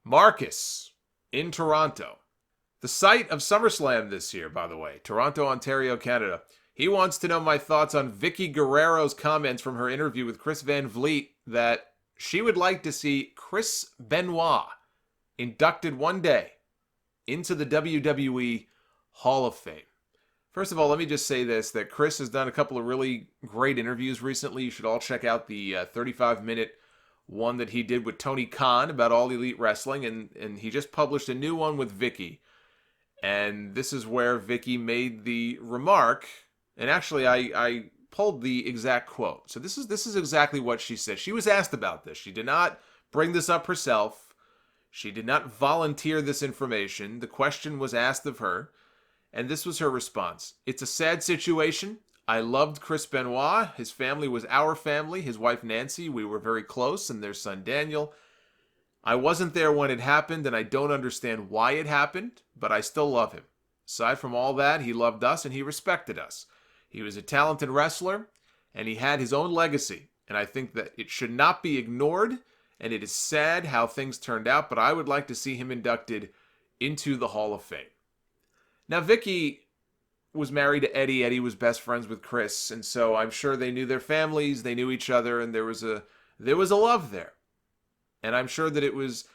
Marcus in Toronto. The site of SummerSlam this year, by the way, Toronto, Ontario, Canada. He wants to know my thoughts on Vickie Guerrero's comments from her interview with Chris Van Vliet that she would like to see Chris Benoit inducted one day into the WWE Hall of Fame. First of all, let me just say this, that Chris has done a couple of really great interviews recently. You should all check out the 35-minute one that he did with Tony Khan about All Elite Wrestling, and he just published a new one with Vickie. And this is where Vickie made the remark, and actually I pulled the exact quote. So this is exactly what she said. She was asked about this. She did not bring this up herself. She did not volunteer this information. The question was asked of her, and this was her response. It's a sad situation. I loved Chris Benoit. His family was our family. His wife Nancy, we were very close, and their son Daniel. I wasn't there when it happened, and I don't understand why it happened, but I still love him. Aside from all that, he loved us and he respected us. He was a talented wrestler, and he had his own legacy, and I think that it should not be ignored, and it is sad how things turned out, but I would like to see him inducted into the Hall of Fame. Now, Vickie was married to Eddie. Eddie was best friends with Chris, and so I'm sure they knew their families, they knew each other, and there was a love there. And I'm sure that it was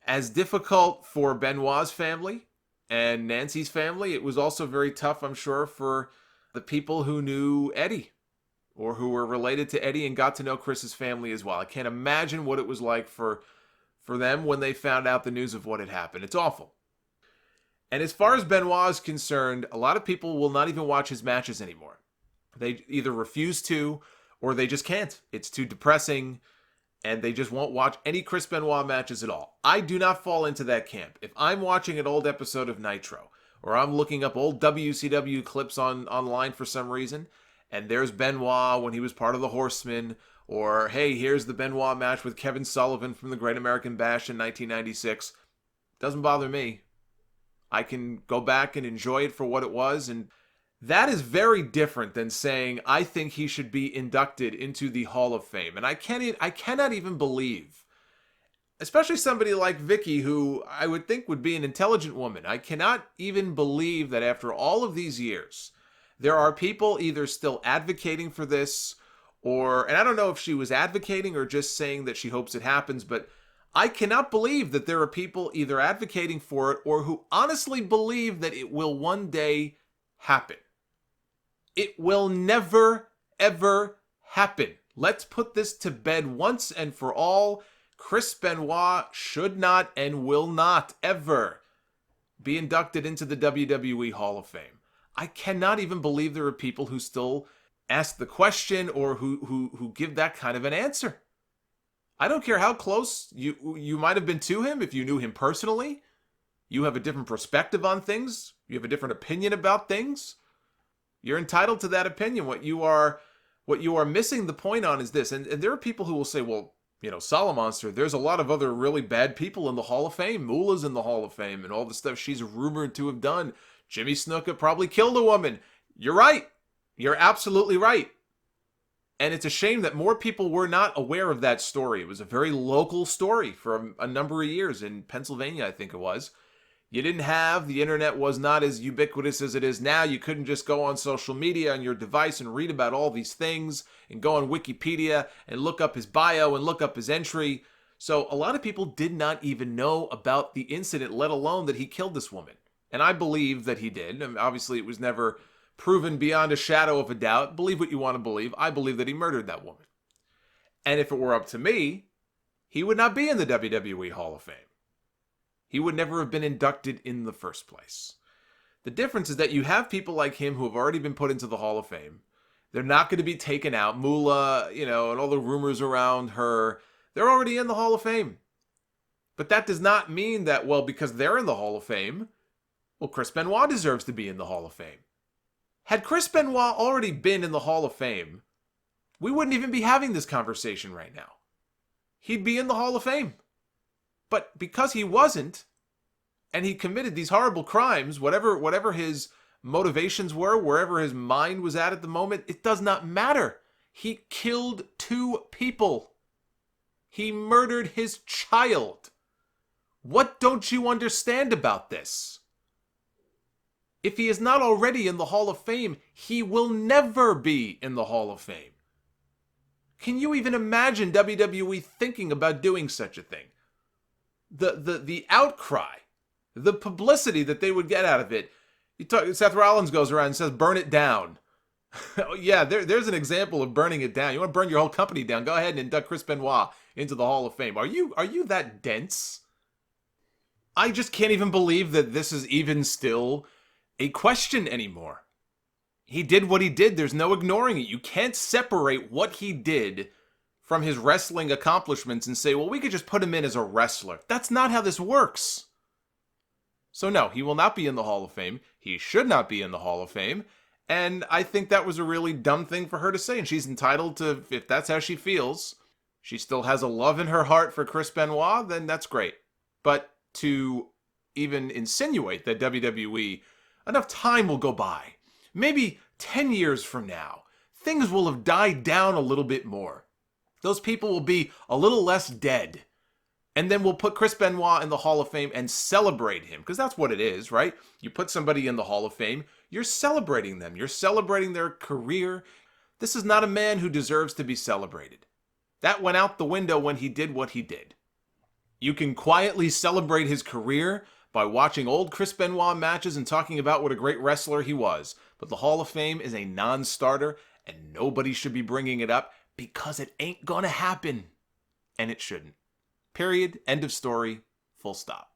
as difficult for Benoit's family and Nancy's family. It was also very tough, I'm sure, for the people who knew Eddie or who were related to Eddie and got to know Chris's family as well. I can't imagine what it was like for them when they found out the news of what had happened. It's awful. And as far as Benoit is concerned, a lot of people will not even watch his matches anymore. They either refuse to or they just can't. It's too depressing, and they just won't watch any Chris Benoit matches at all. I do not fall into that camp. If I'm watching an old episode of Nitro, or I'm looking up old WCW clips online for some reason, and there's Benoit when he was part of the Horsemen, or hey, here's the Benoit match with Kevin Sullivan from the Great American Bash in 1996, doesn't bother me. I can go back and enjoy it for what it was, and that is very different than saying, I think he should be inducted into the Hall of Fame. And I cannot even believe, especially somebody like Vickie, who I would think would be an intelligent woman. I cannot even believe that after all of these years, there are people either still advocating for this, and I don't know if she was advocating or just saying that she hopes it happens, but I cannot believe that there are people either advocating for it or who honestly believe that it will one day happen. It will never, ever happen. Let's put this to bed once and for all. Chris Benoit should not and will not ever be inducted into the WWE Hall of Fame. I cannot even believe there are people who still ask the question or who give that kind of an answer. I don't care how close you might have been to him, if you knew him personally. You have a different perspective on things. You have a different opinion about things. You're entitled to that opinion. What you are missing the point on is this. And there are people who will say, well, Solomonster, there's a lot of other really bad people in the Hall of Fame. Moolah's in the Hall of Fame and all the stuff she's rumored to have done. Jimmy Snuka probably killed a woman. You're right. You're absolutely right. And it's a shame that more people were not aware of that story. It was a very local story for a number of years in Pennsylvania, I think it was. The internet was not as ubiquitous as it is now. You couldn't just go on social media on your device and read about all these things and go on Wikipedia and look up his bio and look up his entry. So a lot of people did not even know about the incident, let alone that he killed this woman. And I believe that he did. I mean, obviously, it was never proven beyond a shadow of a doubt. Believe what you want to believe. I believe that he murdered that woman. And if it were up to me, he would not be in the WWE Hall of Fame. He would never have been inducted in the first place. The difference is that you have people like him who have already been put into the Hall of Fame. They're not going to be taken out. Moolah, and all the rumors around her, they're already in the Hall of Fame. But that does not mean that, because they're in the Hall of Fame, Chris Benoit deserves to be in the Hall of Fame. Had Chris Benoit already been in the Hall of Fame, we wouldn't even be having this conversation right now. He'd be in the Hall of Fame. But because he wasn't, and he committed these horrible crimes, whatever his motivations were, wherever his mind was at the moment, it does not matter. He killed 2 people. He murdered his child. What don't you understand about this? If he is not already in the Hall of Fame, he will never be in the Hall of Fame. Can you even imagine WWE thinking about doing such a thing? The outcry, the publicity that they would get out of it. Seth Rollins goes around and says, burn it down. Yeah, there's an example of burning it down. You want to burn your whole company down? Go ahead and induct Chris Benoit into the Hall of Fame. Are you that dense? I just can't even believe that this is even still a question anymore. He did what he did. There's no ignoring it. You can't separate what he did from his wrestling accomplishments and say, well, we could just put him in as a wrestler. That's not how this works. So no, he will not be in the Hall of Fame. He should not be in the Hall of Fame. And I think that was a really dumb thing for her to say. And she's entitled to, if that's how she feels, she still has a love in her heart for Chris Benoit, then that's great. But to even insinuate that WWE, enough time will go by, maybe 10 years from now, things will have died down a little bit more. Those people will be a little less dead. And then we'll put Chris Benoit in the Hall of Fame and celebrate him. Because that's what it is, right? You put somebody in the Hall of Fame, you're celebrating them. You're celebrating their career. This is not a man who deserves to be celebrated. That went out the window when he did what he did. You can quietly celebrate his career by watching old Chris Benoit matches and talking about what a great wrestler he was. But the Hall of Fame is a non-starter, and nobody should be bringing it up because it ain't gonna happen. And it shouldn't. Period. End of story. Full stop.